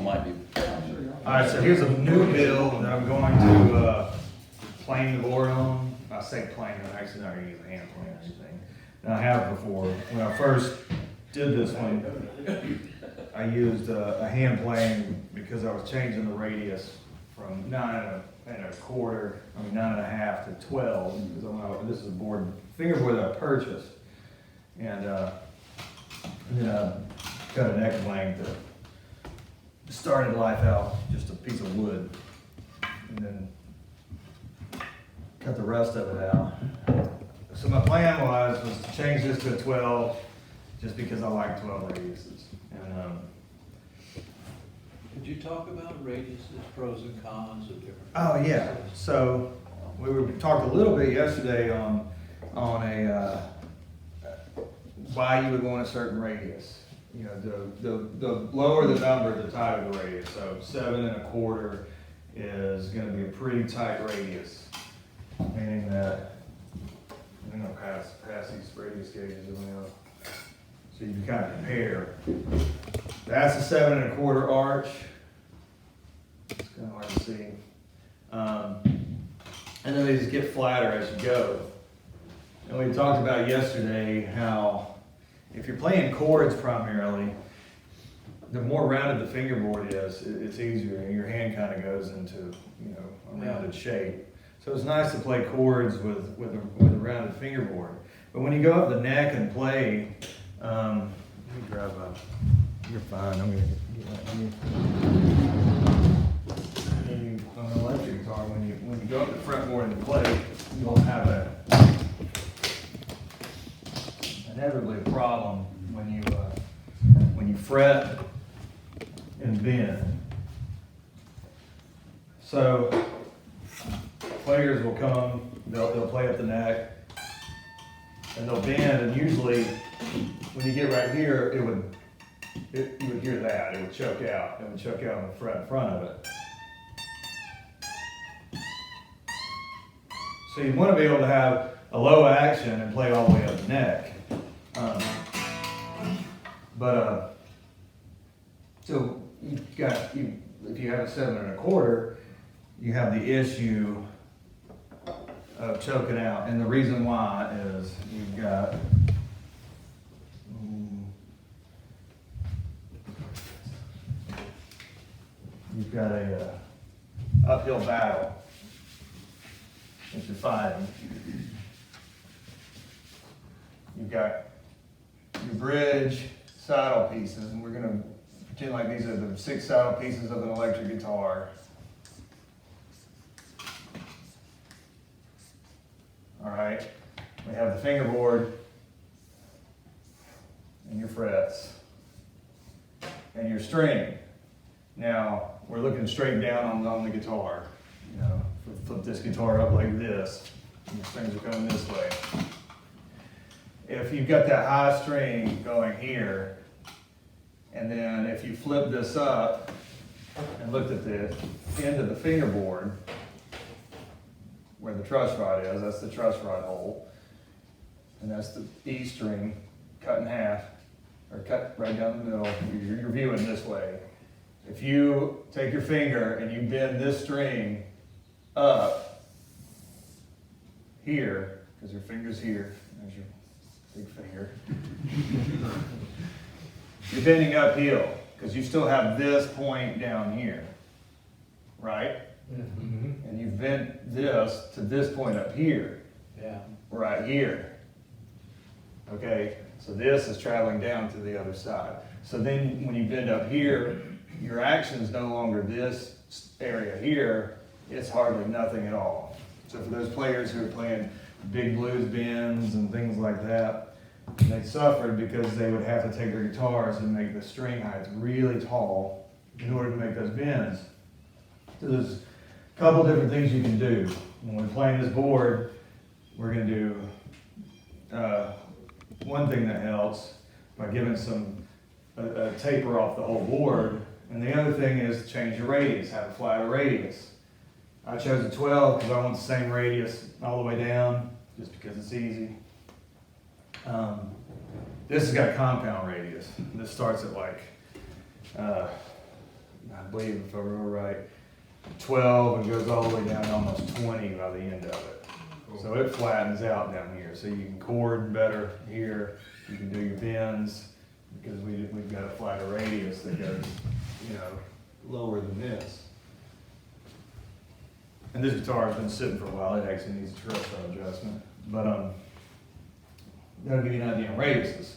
might be. All right, so here's a new build that I'm going to plane the board on. I say plane, I'm actually not gonna use a hand plane or anything. And I have before. When I first did this one, I used a hand plane because I was changing the radius from 9.25, 9.5 to 12. Because this is a board, fingerboard that I purchased. And then I cut a neck length that started life out just a piece of wood, and then cut the rest of it out. So my plan was to change this to a 12, just because I like 12 radiuses. And Could you talk about radiuses, pros and cons of different? oh yeah, so we talked a little bit yesterday on a why you would want a certain radius. You know, the lower the number, the tighter the radius. So 7.25 is going to be a pretty tight radius, meaning that I'm going to pass these radius gauges around, so you can kind of compare. That's a 7.25 arch. It's kind of hard to see. And then they just get flatter as you go. And we talked about yesterday how if you're playing chords primarily, the more rounded the fingerboard is, it's easier, and your hand kind of goes into, you know, a rounded shape. So it's nice to play chords with a rounded fingerboard. But when you go up the neck and play, let me grab a. You're fine. I'm gonna get that here. On an electric guitar, when you go up the fretboard and play, you won't have inevitably a problem when you fret and bend. So players will come, they'll play up the neck, and they'll bend, and usually when you get right here, you would hear that, it would choke out. It would choke out on the fret in front of it. So you want to be able to have a low action and play all the way up the neck. So if you have a 7.25, you have the issue of choking out, and the reason why is you've got a uphill battle that you're fighting. You've got your bridge saddle pieces, and we're going to pretend like these are the 6 saddle pieces of an electric guitar. All right, we have the fingerboard and your frets and your string. Now we're looking straight down on the guitar. You know, flip this guitar up like this, and the strings are coming this way. If you've got that high string going here, and then if you flip this up and looked at the end of the fingerboard, where the truss rod is, that's the truss rod hole, and that's the E string cut in half, or cut right down the middle. You're viewing this way. If you take your finger and you bend this string up here, because your finger's here, there's your big finger. You're bending uphill, because you still have this point down here, right? Mm-hmm. And you've bent this to this point up here, Yeah. right here. Okay, so this is traveling down to the other side. So then when you bend up here, your action is no longer this area here, it's hardly nothing at all. So for those players who are playing big blues bends and things like that, they suffered because they would have to take their guitars and make the string heights really tall in order to make those bends. So there's a couple different things you can do. When we're playing this board, we're going to do one thing that helps by giving a taper off the whole board, and the other thing is to change your radius, have a flatter radius. I chose a 12 because I want the same radius all the way down, just because it's easy. This has got a compound radius. This starts at like I believe if I remember right, 12 and goes all the way down to almost 20 by the end of it. So it flattens out down here, so you can chord better here, you can do your bends, because we've got a flatter radius that goes, you know, lower than this. And this guitar has been sitting for a while, it actually needs a terrestrial adjustment, but that'll give you an idea on radiuses.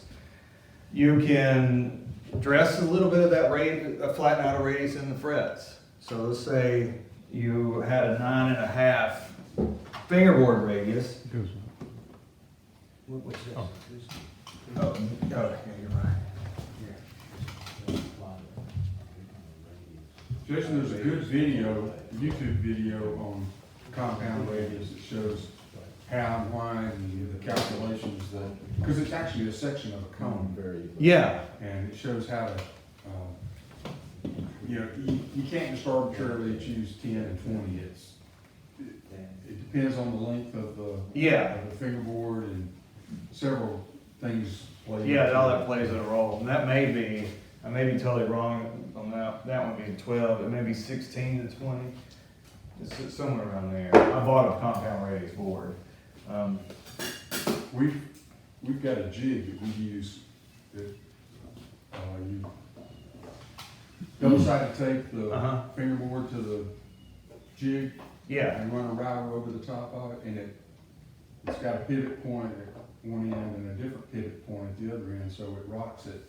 You can dress a little bit of that flatten out a radius in the frets. So let's say you had a 9.5 fingerboard radius. What's this? Oh, yeah, you're right. Jason, there's a good video, YouTube video on compound radius that shows how and why and the calculations that, because it's actually a section of a cone. Yeah. And it shows how to, you know, you can't just arbitrarily choose 10 and 20. It depends on the length of the fingerboard and several things play. Yeah, all that plays a role. And that may be, I may be totally wrong on that one being 12, it may be 16 to 20. It's somewhere around there. I bought a compound radius board. We've got a jig that we use that you double-sided tape the fingerboard to the jig. Yeah. And run a router over the top of it, and it's got a pivot point at one end and a different pivot point at the other end, so it rocks it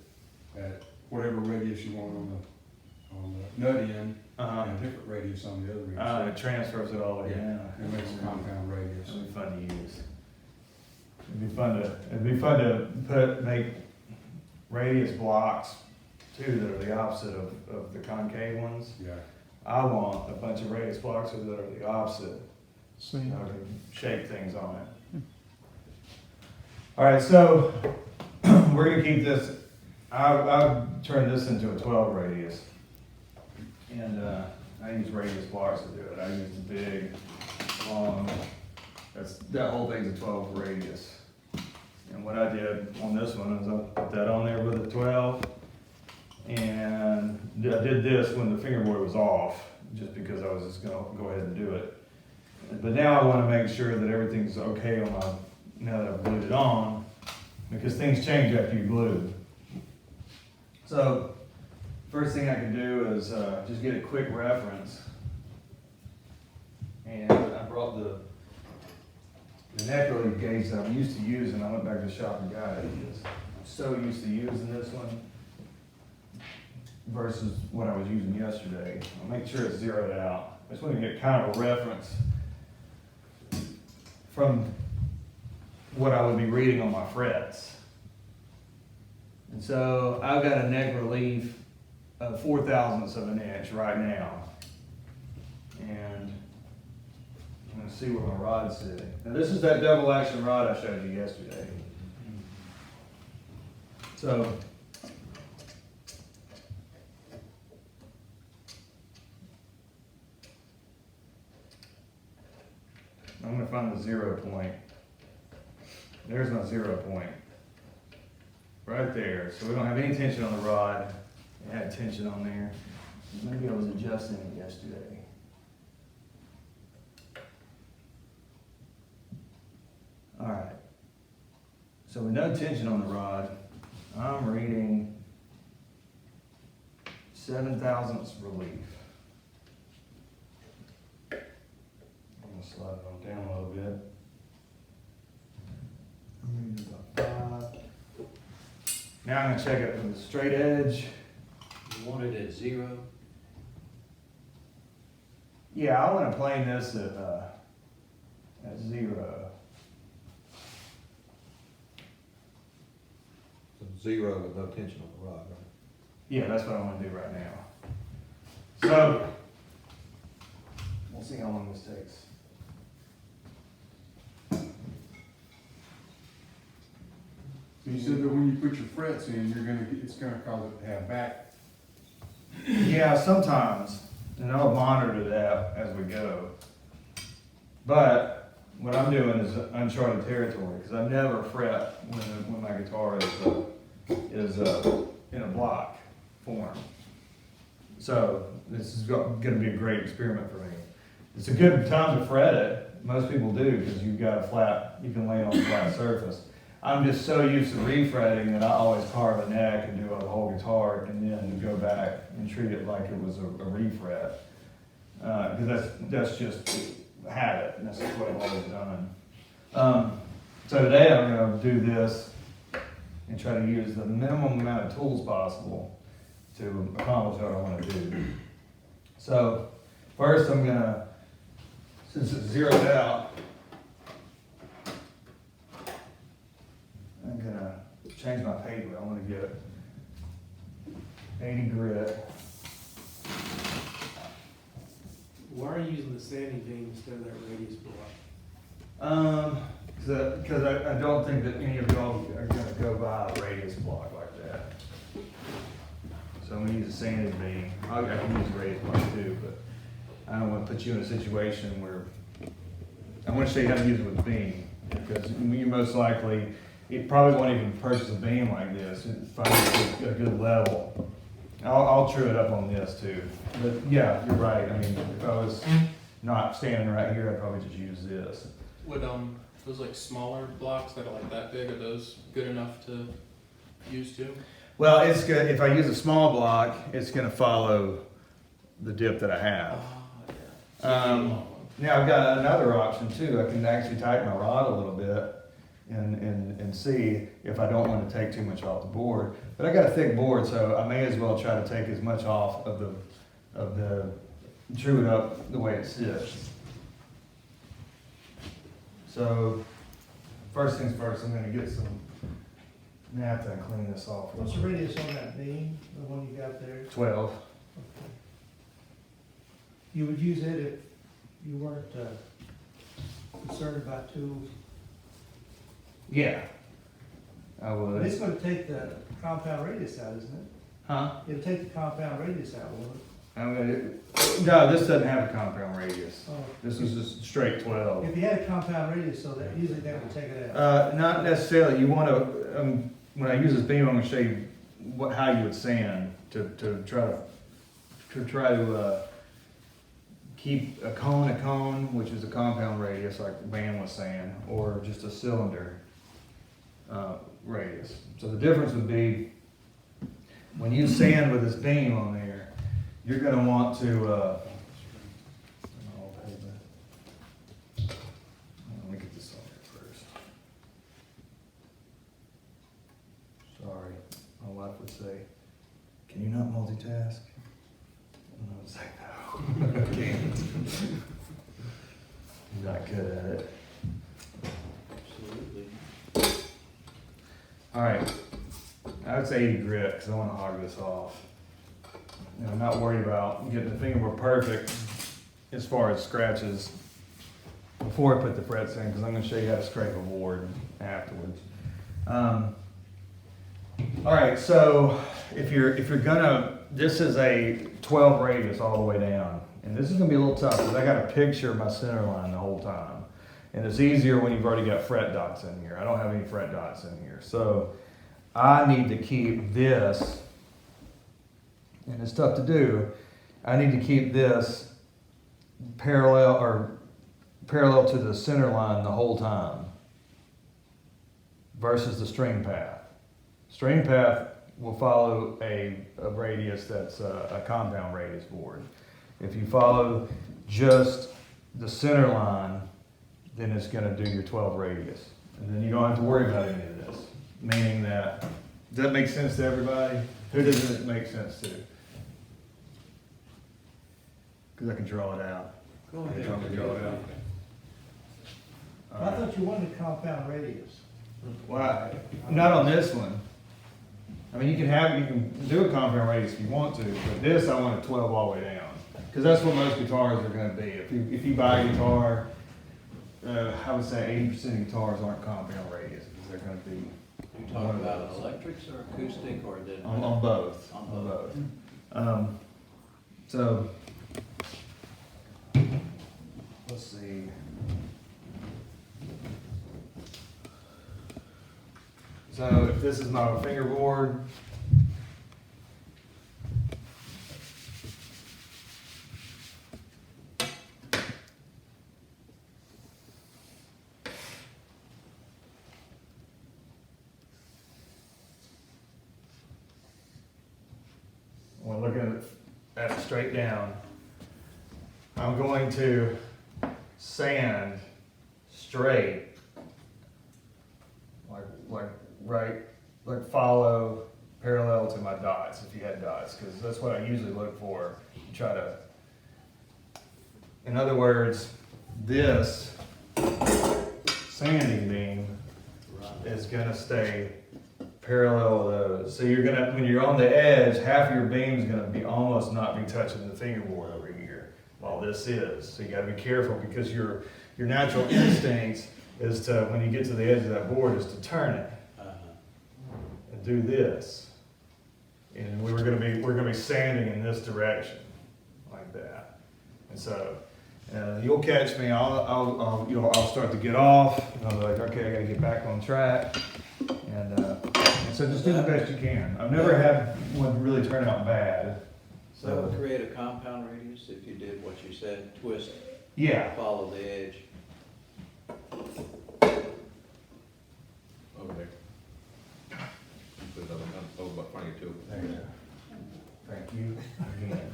at whatever radius you want on the nut end, and a different radius on the other end. It transfers it all the way down. It makes a compound radius. It'd be fun to use. It'd be fun to make radius blocks too that are the opposite of the concave ones. Yeah. I want a bunch of radius blocks that are the opposite, so I can shape things on it. All right, so we're gonna keep this. I've turned this into a 12 radius, and I use radius blocks to do it. I use the big, long. That whole thing's a 12 radius. And what I did on this one is I put that on there with a 12. And I did this when the fingerboard was off, just because I was just gonna go ahead and do it. But now I wanna make sure that everything's okay on now that I've glued it on, because things change after you glue. So, first thing I can do is just get a quick reference. And I brought the neck relief gauge that I'm used to using. I went back to the shop and got it. I'm so used to using this one versus what I was using yesterday. I'll make sure it's zeroed out. I just want to get kind of a reference from what I would be reading on my frets. And so I've got a neck relief of 4/1000ths of an inch right now. And I'm gonna see where my rod's sitting. Now this is that double action rod I showed you yesterday. So I'm gonna find the 0 point. There's my 0 point. Right there. So we don't have any tension on the rod. It had tension on there. Maybe I was adjusting it yesterday. All right. So with no tension on the rod, I'm reading 7/1000ths relief. I'm gonna slide it on down a little bit. I'm reading about 5. Now I'm gonna check it with a straight edge. You want it at 0? Yeah, I want to plane this at 0. So 0 with no tension on the rod, right? Yeah, that's what I want to do right now. So, we'll see how long this takes. So you said that when you put your frets in, it's gonna cause it to have back. Yeah, sometimes, and I'll monitor that as we go. But what I'm doing is uncharted territory, because I never fret when my guitar is in a block form. So this is gonna be a great experiment for me. It's a good time to fret it. Most people do, because you've got a flat, you can lay it on a flat surface. I'm just so used to refretting that I always carve a neck and do the whole guitar and then go back and treat it like it was a refret. Because that's just habit, and that's just what I've always done. So today I'm gonna do this and try to use the minimum amount of tools possible to accomplish what I wanna do. So first I'm gonna, since it's zeroed out, I'm gonna change my paper. I wanna get 80 grit. Why are you using the sanding beam instead of that radius block? Because I don't think that any of y'all are gonna go by a radius block like that. So I'm gonna use a sanded beam. I can use a radius block too, but I don't wanna put you in a situation where, I wanna show you how to use it with beam. Because you most likely, you probably won't even purchase a beam like this, and find a good level. I'll true it up on this too. But yeah, you're right. I mean, if I was not standing right here, I'd probably just use this. Would those like smaller blocks that are like that big, are those good enough to use too? Well, it's good, if I use a small block, it's gonna follow the dip that I have. Yeah. So you need a long one. Now, I've got another option too. I can actually tighten my rod a little bit and see if I don't want to take too much off the board. But I got a thick board, so I may as well try to take as much off of the true it up the way it sits. So, first things first, I'm gonna get some naphtha and clean this off. What's the radius on that beam, the one you got there? 12. You would use it if you weren't concerned about tools? Yeah. I But it's would. gonna take the compound radius out, isn't it? Huh? It'll take the compound radius out, won't it? No, this doesn't have a compound radius. Oh. This is just straight 12. If you had a compound radius, so that usually that would take it out. Not necessarily. You want to, when I use this beam, I'm going to show you how you would sand to try to keep a cone, which is a compound radius, like the band was saying, or just a cylinder radius. So the difference would be when you sand with this beam on there, you're going to want to. Let me get this on here first. Sorry, my wife would say, "Can you not multitask?" And I was like, "No, I can't." I'm not good at it. Absolutely. All right, I would say 80 grit because I want to hog this off. You know, I'm not worried about getting the fingerboard perfect as far as scratches before I put the frets in, because I'm going to show you how to scrape a board afterwards. All right, so if you're gonna, this is a 12 radius all the way down, and this is gonna be a little tough because I got to picture my center line the whole time, and it's easier when you've already got fret dots in here. I don't have any fret dots in here, so I need to keep this, and it's tough to do. I need to keep this parallel to the center line the whole time versus the string path. String path will follow a radius that's a compound radius board. If you follow just the center line, then it's going to do your 12 radius. And then you don't have to worry about any of this. Meaning that, does that make sense to everybody? Who doesn't it make sense to? Because I can draw it out. Go You ahead. want me to draw it out? I thought you wanted a compound radius. Well, not on this one. I mean, you can do a compound radius if you want to, but this I want a 12 all the way down. Because that's what most guitars are going to be. If you buy a guitar, I would say 80% of guitars aren't compound radius, because they're going to be You talking about electrics or acoustic or the? on both. On both. So, let's see. So if this is my fingerboard, straight down. I'm going to sand straight, like follow parallel to my dots if you had dots, because that's what I usually look for. You try to, in other words, this sanding beam is gonna stay parallel with those. So you're gonna, when you're on the edge, half your beam is gonna be almost not be touching the fingerboard over here, while this is. So you gotta be careful, because your natural instinct is to, when you get to the edge of that board, is to turn it and do this. And we're gonna be sanding in this direction, like that. And so you'll catch me. I'll start to get off. And I'll be like, okay, I gotta get back on track. And so just do the best you can. I've never had one really turn out bad. That would So create a compound radius if you did what you said, twist, yeah, follow the edge. Over there. Put it over by front of you too. there you go. Thank you again.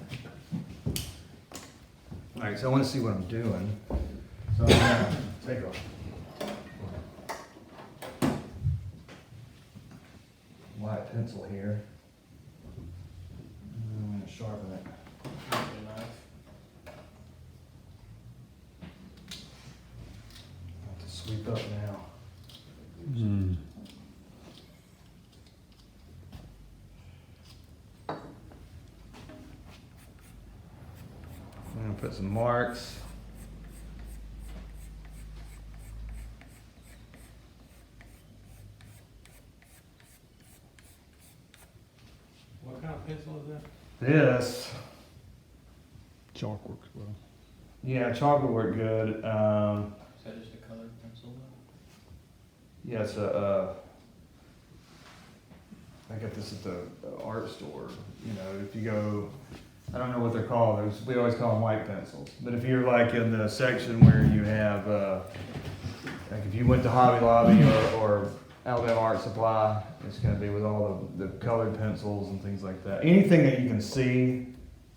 All right, so I want to see what I'm doing. So I'm gonna take a white pencil here. I'm gonna sharpen it. I have to sweep up now. I'm gonna put some marks. What kind of pencil is that? This, Chalk works well. yeah, chalk would work good. Is that just a colored pencil though? Yeah, it's I got this at the art store. You know, if you go, I don't know what they're called. We always call them white pencils. But if you're like in the section where you have, like if you went to Hobby Lobby or Alabama Art Supply, it's going to be with all the colored pencils and things like that. Anything that you can see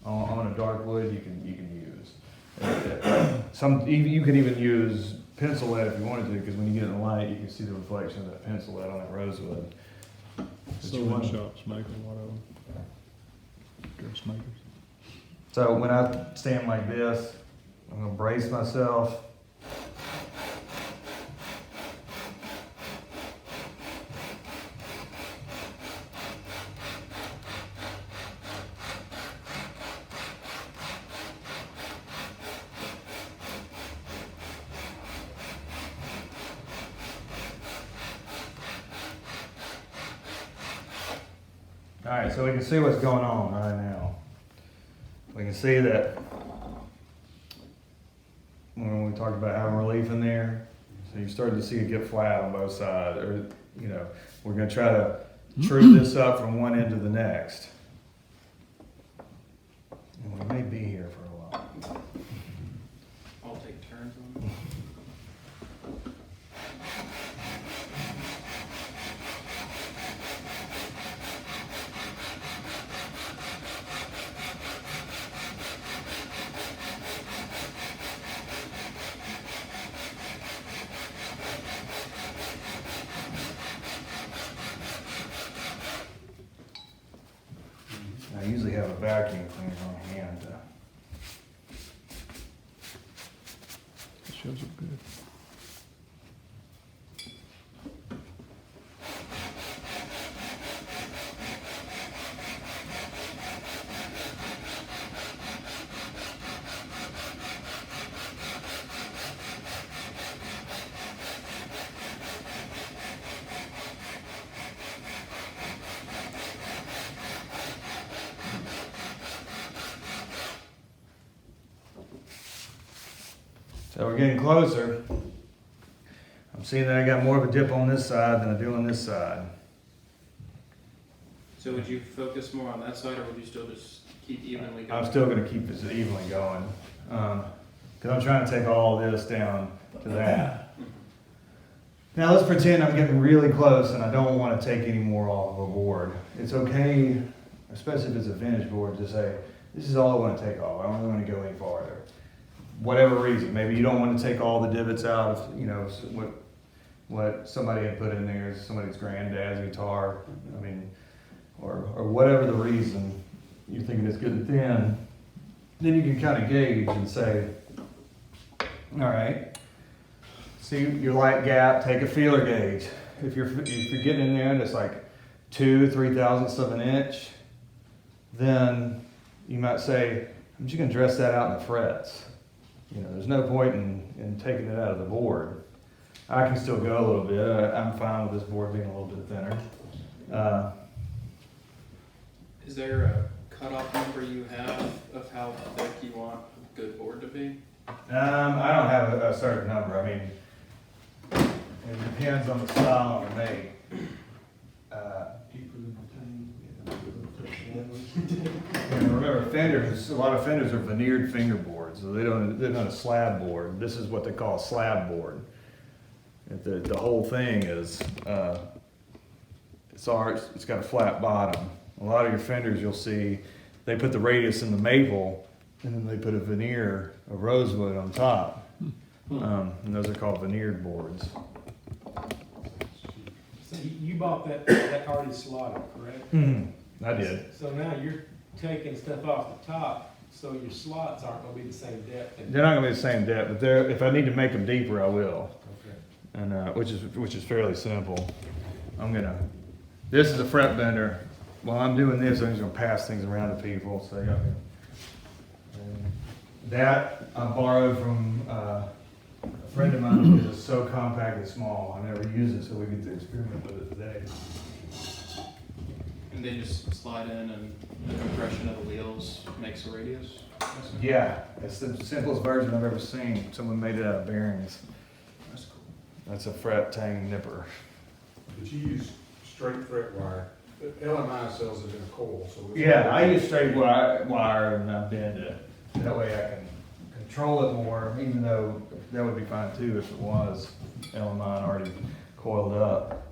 on a dark wood, you can use. You can even use pencil lead if you wanted to, because when you get in the light, you can see the reflection of that pencil lead on that rosewood. Sewing shops make a lot of them. Dressmakers. So when I stand like this, I'm gonna brace myself. All right, so we can see what's going on right now. We can see that when we talked about having relief in there, so you started to see it get flat on both sides, or, you know, we're gonna try to true this up from one end to the next. And we may be here for a while. I'll take turns on it. I usually have a vacuum cleaner on hand. It shows up good. So we're getting closer. I'm seeing that I got more of a dip on this side than I do on this side. So would you focus more on that side, or would you still just keep evenly going? I'm still gonna keep this evenly going, because I'm trying to take all this down to that. Now let's pretend I'm getting really close and I don't want to take any more off of a board. It's okay, especially if it's a vintage board, to say, this is all I want to take off. I don't really want to go any farther. Whatever reason, maybe you don't want to take all the divots out of, you know, what somebody had put in there, somebody's granddad's guitar. I mean, or whatever the reason, you're thinking it's good and thin. Then you can kind of gauge and say, all right, see your light gap, take a feeler gauge. If you're getting in there and it's like 2/3 thousandths of an inch, then you might say, I'm just gonna dress that out in the frets. You know, there's no point in taking it out of the board. I can still go a little bit. I'm fine with this board being a little bit thinner. Is there a cutoff number you have of how thick you want a good board to be? I don't have a certain number. I mean, it depends on the style of the make. And remember, fenders, a lot of fenders are veneered fingerboards, so they're not a slab board. This is what they call a slab board. The whole thing is, it's got a flat bottom. A lot of your fenders you'll see, they put the radius in the maple, and then they put a veneer of rosewood on top. And those are called veneered boards. So you bought that already slotted, correct? I did. So now you're taking stuff off the top, so your slots aren't gonna be the same depth. They're not gonna be the same depth, but if I need to make them deeper, I will. Okay. And which is fairly simple. This is a fret bender. While I'm doing this, I'm just gonna pass things around to people. So that I borrowed from a friend of mine because it's so compact and small. I never use it, so we get to experiment with it today. And they just slide in and the compression of the wheels makes a radius? Yeah, it's the simplest version I've ever seen. Someone made it out of bearings. That's cool. That's a fret tang nipper. But you use straight fret wire. LMI sells it in a coil, so. Yeah, I use straight wire and I bend it. That way I can control it more, even though that would be fine too if it was LMI already coiled up.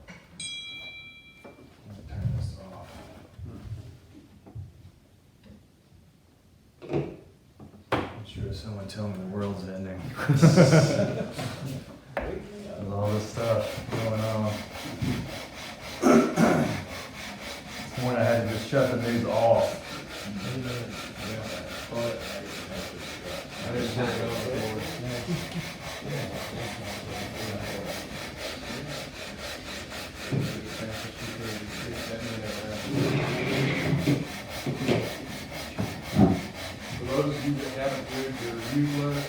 Let me turn this off. I'm sure someone tell me the world's ending. With all this stuff going on. When I had to just shut the news off. For those of you that haven't read your review letter,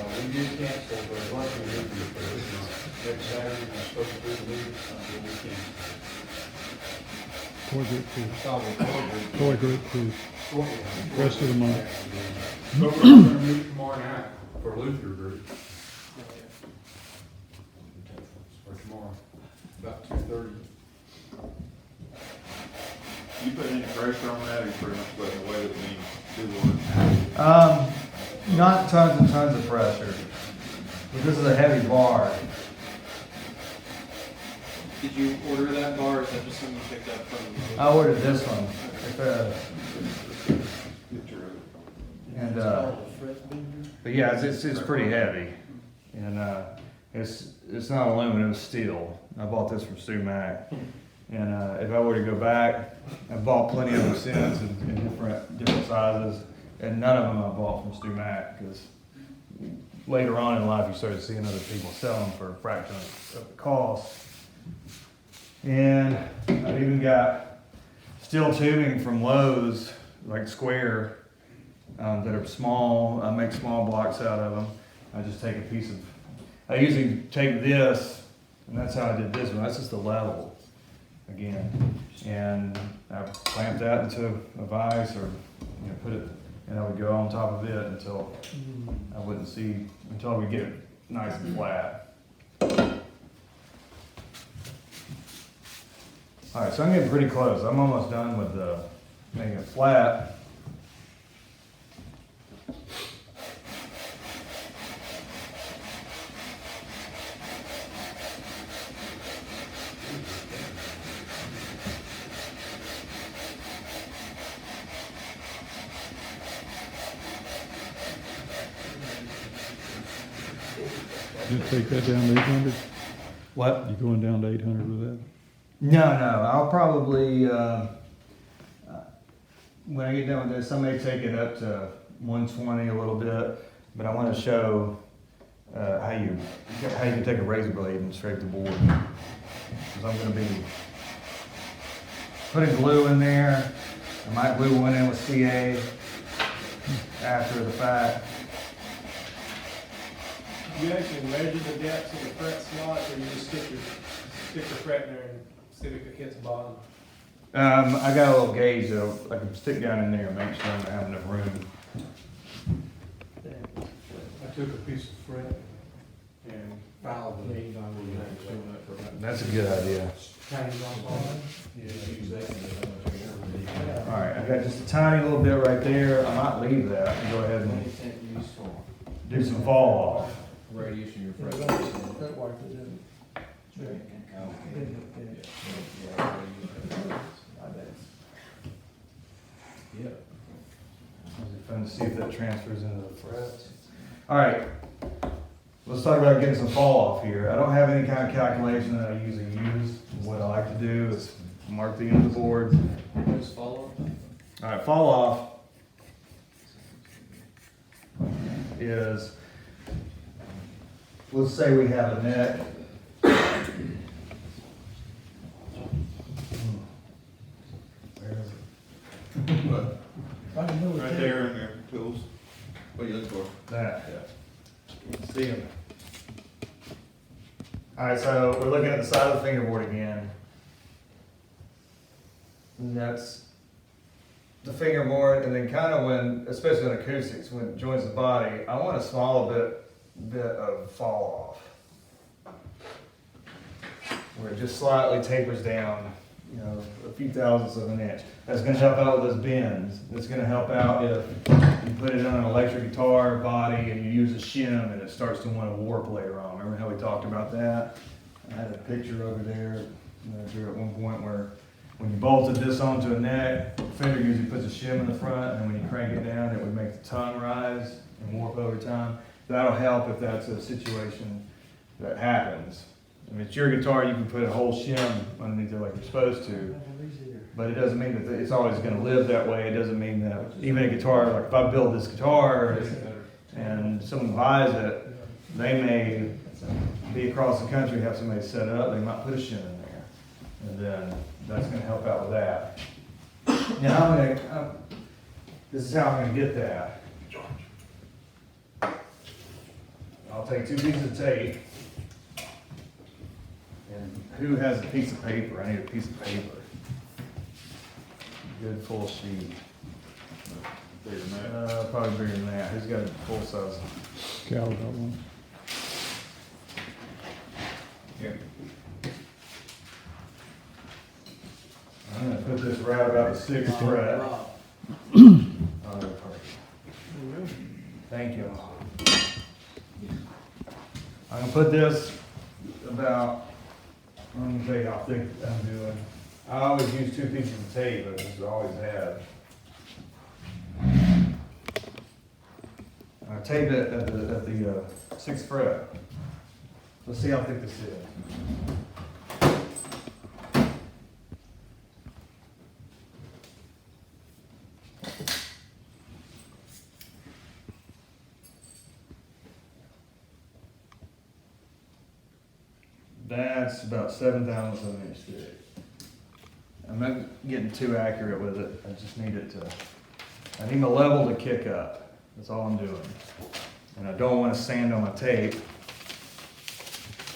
we did cancel the monthly review for this month. Next Saturday, we're supposed to do the meeting, until we can. Core group two. Solid core Core group two. group. Rest of the month. But we're gonna meet tomorrow night for Luther group, or tomorrow, about 2:30. You put any pressure on that, or you pretty much let the way that we do work? Not tons and tons of pressure. But this is a heavy bar. Did you order that bar, or is that just something you picked up from? I ordered this one. But yeah, it's pretty heavy. And it's not aluminum, it's steel. I bought this from Stu Mack. And if I were to go back, I've bought plenty of them since in different sizes. And none of them I bought from Stu Mack, because later on in life you started seeing other people sell them for a fraction of the cost. And I've even got steel tubing from Lowe's, like square, that are small. I make small blocks out of them. I just take a piece of, I usually take this, and that's how I did this one. That's just a level, again. And I clamp that into a vise, or put it, and I would go on top of it until I wouldn't see, until I would get it nice and flat. All right, so I'm getting pretty close. I'm almost done with making it flat. You take that down to 800? What? You going down to 800 with that? No, I'll probably, when I get done with this, I may take it up to 120 a little bit, but I want to show how you can take a razor blade and scrape the board. Because I'm going to be putting glue in there. I might glue one in with CA after the fact. You actually measure the depths of the fret slot, or you just stick the fret in there and see if it hits the bottom? I got a little gauge that I can stick down in there and make sure I have enough room. I took a piece of fret and filed the. That's a good idea. All right, I got just a tiny little bit right there. I might leave that and go ahead and do some fall off. Radius in your front. Fun to see if that transfers into the frets. All right, let's talk about getting some fall off here. I don't have any kind of calculation that I usually use. What I like to do is mark the end of the board. Just follow. All right, fall off is, let's say we have a neck. Where is it? But right there in their tools. What you look for? That, yeah. See him. All right, so we're looking at the side of the fingerboard again. And that's the fingerboard, and then kind of when, especially in acoustics, when it joins the body, I want a small bit of fall off. Where it just slightly tapers down, you know, a few thousandths of an inch. That's gonna help out with those bends. That's gonna help out if you put it on an electric guitar body and you use a shim and it starts to want to warp later on. Remember how we talked about that? I had a picture over there, I drew at one point where when you bolted this onto a neck, the fender usually puts a shim in the front, and when you crank it down, it would make the tongue rise and warp over time. That'll help if that's a situation that happens. I mean, it's your guitar, you can put a whole shim underneath it like you're supposed to, but it doesn't mean that it's always gonna live that way. It doesn't mean that even a guitar, like if I build this guitar and someone buys it, they may be across the country, have somebody set up, they might put a shim in there. And then that's gonna help out with that. Now this is how I'm gonna get that. I'll take 2 pieces of tape. And who has a piece of paper? I need a piece of paper. Good full sheet. Bigger than that. Probably bigger than that. Who's got a full size? Cal got one. Here. I'm gonna put this right about the 6th fret. Thank you. I'm gonna put this about, let me tell you how thick I'm doing. I always use 2 pieces of tape, I just always have. I tape it at the 6th fret. Let's see how thick this is. That's about 7/1000 of an inch thick. I'm not getting too accurate with it. I just need it to, I need my level to kick up. That's all I'm doing. And I don't want to sand on my tape.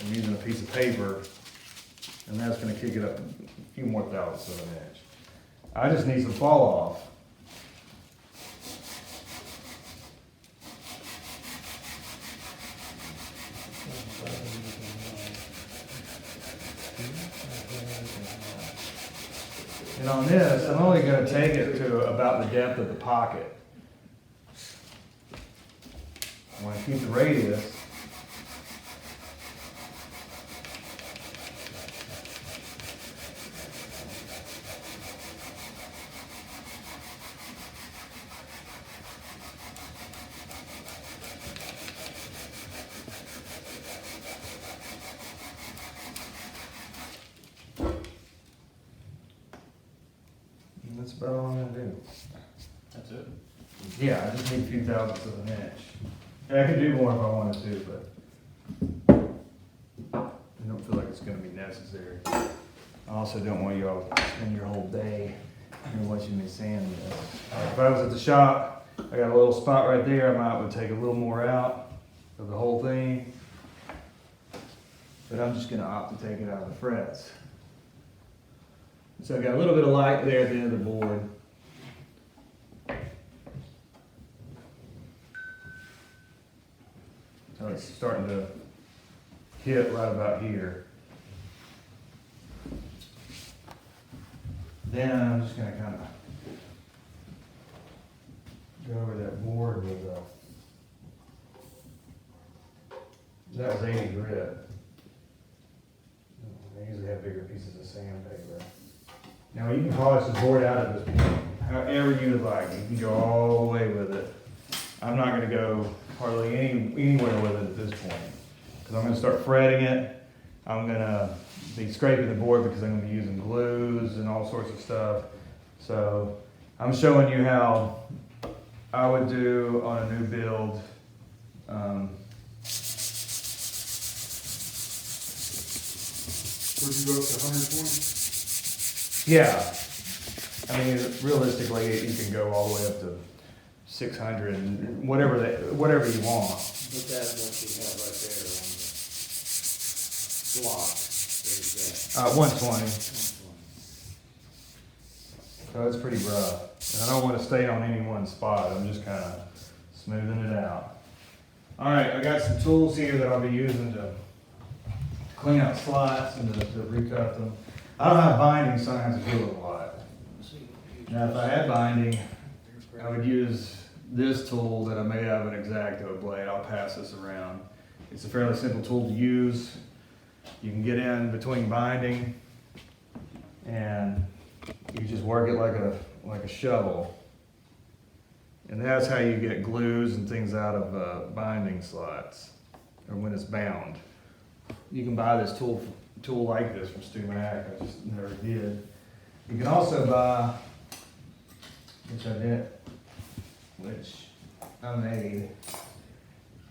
I'm using a piece of paper, and that's going to kick it up a few more thousandths of an inch. I just need some fall off. And on this, I'm only going to take it to about the depth of the pocket. I want to keep the radius. That's about all I'm gonna do. That's it. Yeah, I just need a few thousandths of an inch. Yeah, I could do more if I wanted to, but I don't feel like it's gonna be necessary. I also don't want y'all to spend your whole day watching me sand this. If I was at the shop, I got a little spot right there, I might would take a little more out of the whole thing. But I'm just gonna opt to take it out of the frets. So I got a little bit of light there at the end of the board. So it's starting to hit right about here. Then I'm just gonna kind of go over that board with that was 80 grit. I usually have bigger pieces of sandpaper. Now you can polish this board out of this however you would like. You can go all the way with it. I'm not gonna go hardly anywhere with it at this point. Because I'm gonna start fretting it. I'm gonna be scraping the board because I'm gonna be using glues and all sorts of stuff. So I'm showing you how I would do on a new build. Would you go up to 120? Yeah. I mean, realistically, you can go all the way up to 600 and whatever you want. But that's what you have right there on the block. What is 120. that? So it's pretty rough. And I don't want to stay on any one spot. I'm just kind of smoothing it out. All right, I got some tools here that I'll be using to clean out slots and to recut them. I don't have binding, so I have to do it a lot. Now, if I had binding, I would use this tool that I made out of an X-Acto blade. I'll pass this around. It's a fairly simple tool to use. You can get in between binding and you just work it like a shovel. And that's how you get glues and things out of binding slots, or when it's bound. You can buy this tool like this from Stu Mac. I just never did. You can also buy, which I made.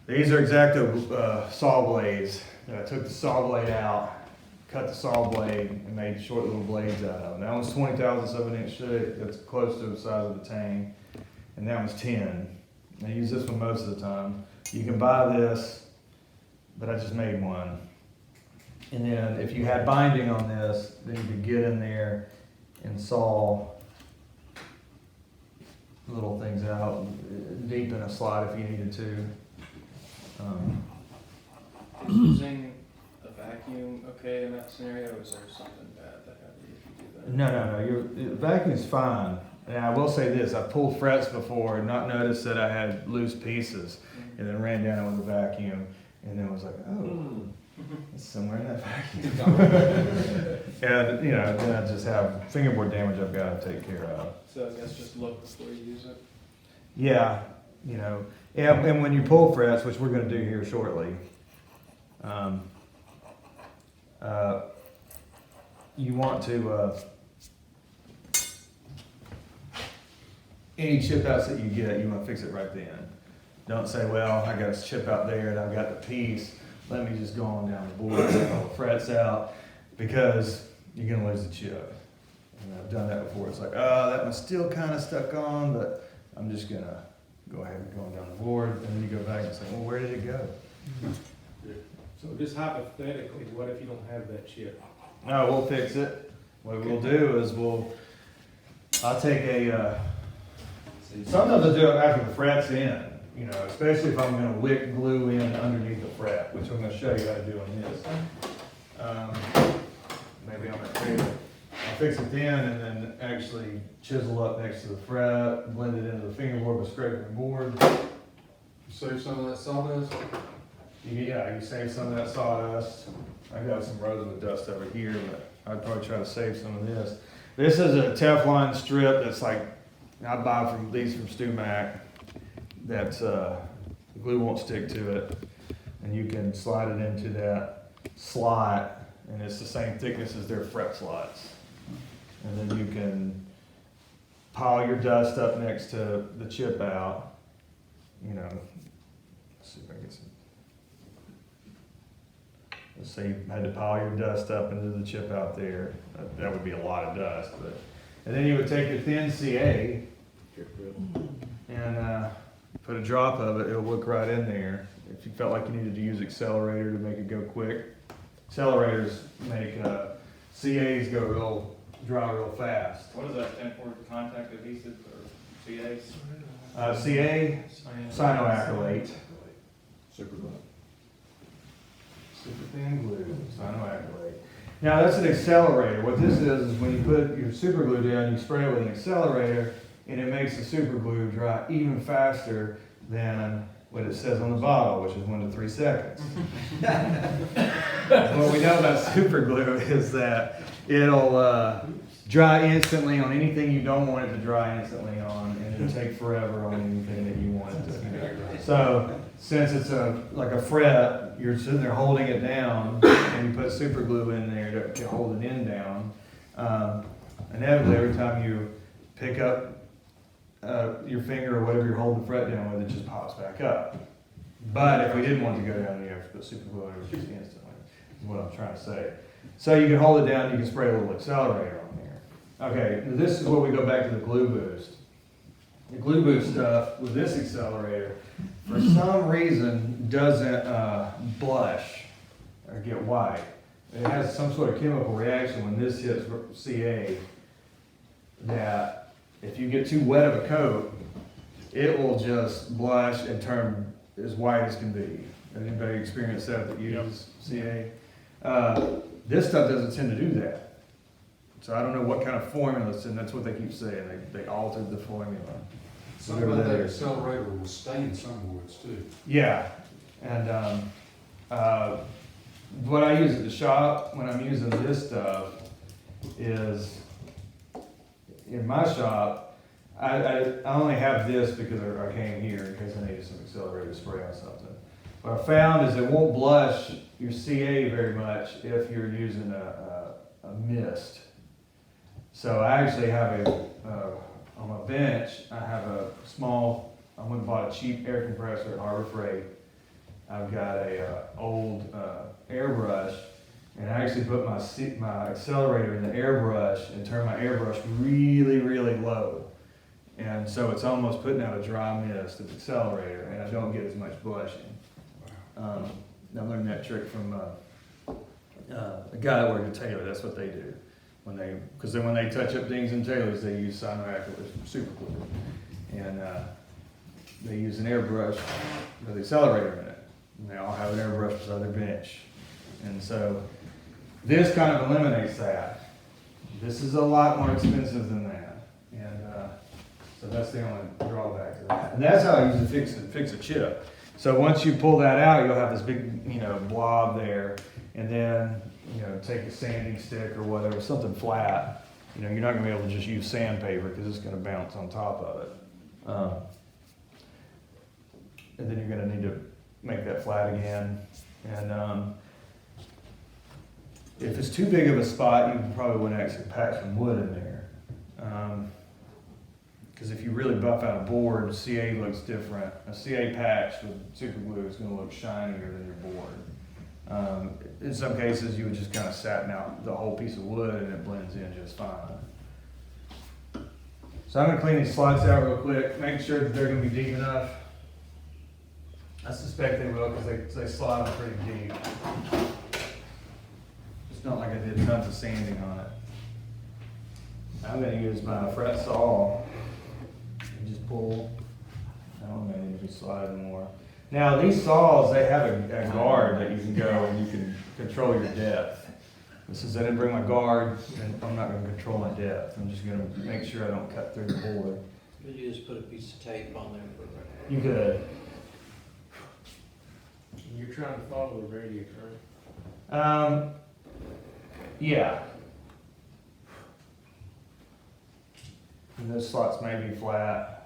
These are X-Acto saw blades. I took the saw blade out, cut the saw blade, and made short little blades out of them. That one's 20 thousandths of an inch thick. That's close to the size of the tang. And that one's 10. I use this one most of the time. You can buy this, but I just made one. And then if you had binding on this, then you could get in there and saw little things out, deep in a slot if you needed to. Is using a vacuum okay in that scenario, or is there something bad that happens if you do that? No. Your vacuum's fine. And I will say this: I pulled frets before and not noticed that I had loose pieces, and then ran down with a vacuum, and then was like, oh, it's somewhere in that vacuum. And then I just have fingerboard damage I've got to take care of. So I guess just look before you use it. Yeah, and when you pull frets, which we're going to do here shortly, you want to any chip outs that you get, you want to fix it right then. Don't say, well, I got a chip out there and I've got the piece. Let me just go on down the board and take all the frets out, because you're going to lose the chip. And I've done that before. It's like, oh, that one's still kind of stuck on, but I'm just going to go ahead and go down the board. And then you go back and say, well, where did it go? So just hypothetically, what if you don't have that chip? No, we'll fix it. What we'll do is I'll take sometimes I do it after the fret's in, especially if I'm going to wick glue in underneath the fret, which I'm going to show you how to do on this. Maybe on that table. I'll fix it then and then actually chisel up next to the fret, blend it into the fingerboard by scraping the board. Save some of that sawdust? You save some of that sawdust. I got some rows of the dust over here, but I'd probably try to save some of this. This is a Teflon strip that's like, I buy these from Stu Mac, that the glue won't stick to it, and you can slide it into that slot, and it's the same thickness as their fret slots. And then you can pile your dust up next to the chip out, you know, let's see if I can get some. Let's say you had to pile your dust up into the chip out there, that would be a lot of dust, but, and then you would take your thin CA and put a drop of it, it'll look right in there. If you felt like you needed to use accelerator to make it go quick, accelerators make CAs go dry real fast. What does that stand for, contact adhesive or CAs? CA, cyanoacrylate. Super glue. Super thin glue, cyanoacrylate. Now that's an accelerator. What this is when you put your super glue down, you spray it with an accelerator, and it makes the super glue dry even faster than what it says on the bottle, which is 1 to 3 seconds. What we know about super glue is that it'll dry instantly on anything you don't want it to dry instantly on, and it'll take forever on anything that you want it to. So since it's like a fret, you're sitting there holding it down, and you put super glue in there to hold it in down. Inevitably, every time you pick up your finger or whatever you're holding the fret down with, it just pops back up. But if we didn't want to go down, you have to put super glue over it just instantly, is what I'm trying to say. So you can hold it down, you can spray a little accelerator on there. Okay, this is where we go back to the glue boost. The glue boost stuff with this accelerator, for some reason, doesn't blush or get white. It has some sort of chemical reaction when this hits CA that if you get too wet of a coat, it will just blush and turn as white as can be. Anybody experienced that uses CA? This stuff doesn't tend to do that. So I don't know what kind of formula it's in. That's what they keep saying. They altered the formula. Something about that accelerator will stain some woods too. Yeah, and what I use at the shop when I'm using this stuff is, in my shop, I only have this because I came here in case I needed some accelerator spray on something. What I found is it won't blush your CA very much if you're using a mist. So I actually have on my bench, I have a small, I went and bought a cheap air compressor at Harbor Freight. I've got a old airbrush, and I actually put my accelerator in the airbrush and turn my airbrush really, really low. And so it's almost putting out a dry mist of the accelerator, and I don't get as much blushing. I learned that trick from a guy that worked at Taylor. That's what they do. Because when they touch up things in Taylor's, they use cyanoacrylate super glue, and they use an airbrush with the accelerator in it. And they all have an airbrush beside their bench, and so this kind of eliminates that. This is a lot more expensive than that, and so that's the only drawback to that. And that's how I use to fix a chip. So once you pull that out, you'll have this big, blob there, and then take a sanding stick or whatever, something flat. You're not gonna be able to just use sandpaper because it's gonna bounce on top of it. And then you're gonna need to make that flat again. And if it's too big of a spot, you probably want to actually pack some wood in there. Because if you really buff out a board, CA looks different. A CA patch with super glue is gonna look shinier than your board. In some cases, you would just kind of satin out the whole piece of wood and it blends in just fine. So I'm gonna clean these slots out real quick, make sure that they're gonna be deep enough. I suspect they will because they slot them pretty deep. It's not like I did tons of sanding on it. I'm gonna use my fret saw and just pull. I don't know, maybe slide more. Now, these saws, they have a guard that you can go and you can control your depth. Since I didn't bring my guard, I'm not going to control my depth. I'm just going to make sure I don't cut through the board. You just put a piece of tape on there for You could. You're trying to follow the radius, right? Yeah. And those slots may be flat.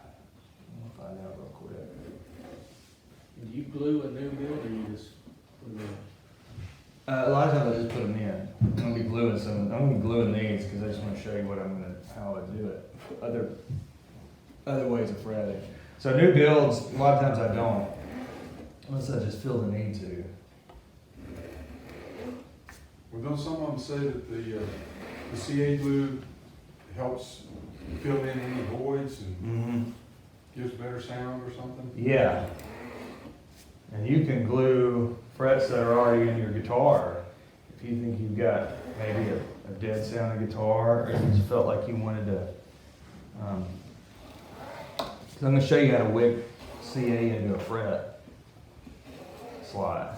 I'll find out real quick. Do you glue a new build or you just put it in? A lot of times I just put them in. I'm gonna be gluing some, I'm gonna be gluing these, cause I just wanna show you how I do it. Other ways of fretting. So new builds, a lot of times I don't, unless I just feel the need to. Well, don't some of them say that the CA glue helps fill in any voids and Mm-hmm. gives better sound or something? Yeah. And you can glue frets that are already in your guitar. If you think you've got maybe a dead sounding guitar, or you just felt like you wanted to, so I'm gonna show you how to wig CA into a fret slide.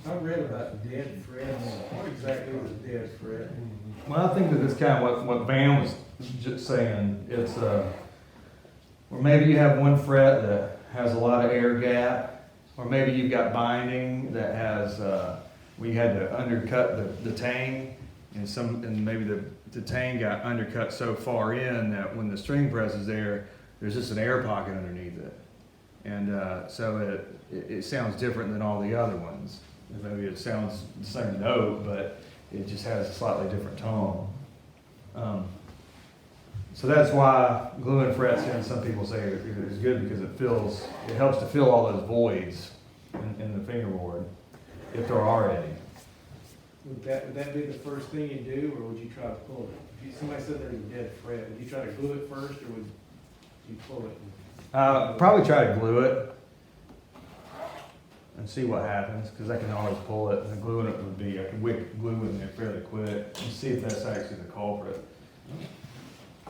I read about the dead frets. What exactly is a dead fret? Well, I think that it's kind of what Van was just saying. It's or maybe you have one fret that has a lot of air gap, or maybe you've got binding that has we had to undercut the tang, and maybe the tang got undercut so far in that when the string press is there, there's just an air pocket underneath it, and so it sounds different than all the other ones. Maybe it sounds the same note, but it just has a slightly different tone. So that's why gluing frets in, some people say is good because it helps to fill all those voids in the fingerboard, if there are any. Would that be the first thing you do, or would you try to pull it? If somebody said there's a dead fret, would you try to glue it first, or would you pull it? Probably try to glue it and see what happens, because I can always pull it, and gluing it would be, I can wick glue in there fairly quick and see if that's actually the culprit.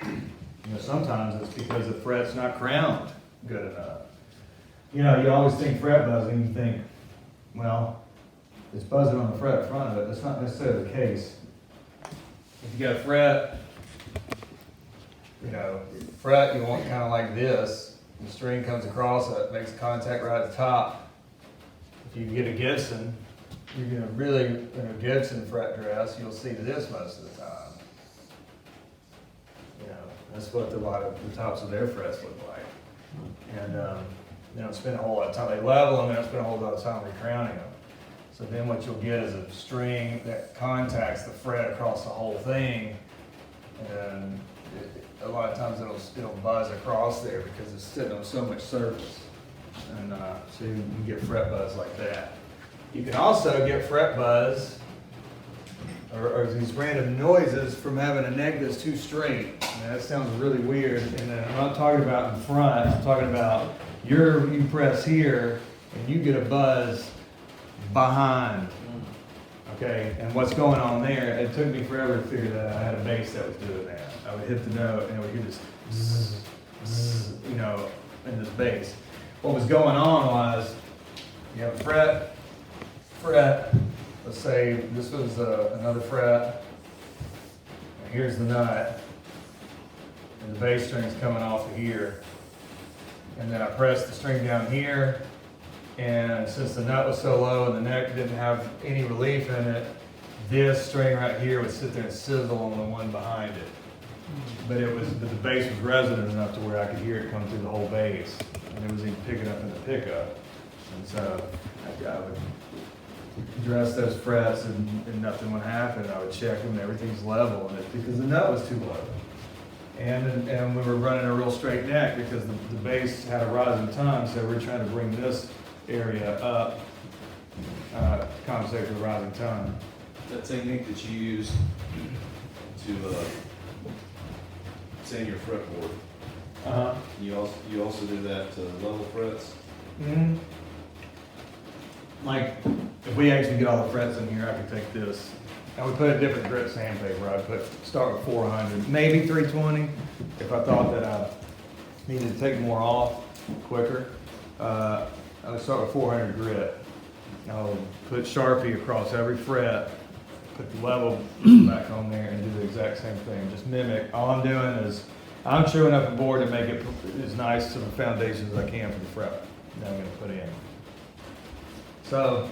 You know, sometimes it's because the fret's not crowned good enough. You know, you always think fret buzzing, you think, well, it's buzzing on the fret in front of it. That's not necessarily the case. If you got a fret, you know, fret you want kind of like this. The string comes across it, makes contact right at the top. If you get a Gibson, you're gonna really, in a Gibson fret dress, you'll see this most of the time. You know, that's what a lot of the tops of their frets look like. And they don't spend a whole lot of time, they level them, they don't spend a whole lot of time recrowning them. So then what you'll get is a string that contacts the fret across the whole thing, and a lot of times it'll buzz across there because it's sitting on so much surface. And so you can get fret buzz like that. You can also get fret buzz or these random noises from having a neck that's too straight. Now, that sounds really weird. And I'm not talking about in front. I'm talking about you press here and you get a buzz behind. Okay, and what's going on there? It took me forever to figure that out. I had a bass that was doing that. I would hit the note and it would hear this zzz, zzz, you know, in this bass. What was going on was you have a fret, let's say this was another fret, and here's the nut, and the bass string's coming off of here, and then I pressed the string down here, and since the nut was so low and the neck didn't have any relief in it, this string right here would sit there and sizzle on the one behind it. But the bass was resonant enough to where I could hear it come through the whole bass. And it was even picking up in the pickup. And so I would dress those frets and nothing would happen. I would check them and everything's level, and because the nut was too low. And we were running a real straight neck because the bass had a rising tone, so we're trying to bring this area up, compensate for the rising tone. That technique that you use to sand your fretboard, you also do that to level frets? Mm-hmm. Like, if we actually get all the frets in here, I could take this. I would put a different grit sandpaper. I'd start with 400, maybe 320, if I thought that I needed to take more off quicker. I would start with 400 grit. I would put Sharpie across every fret, put the level back on there, and do the exact same thing. Just mimic. All I'm doing is I'm chewing up a board to make it as nice to the foundation as I can for the fret that I'm going to put in. So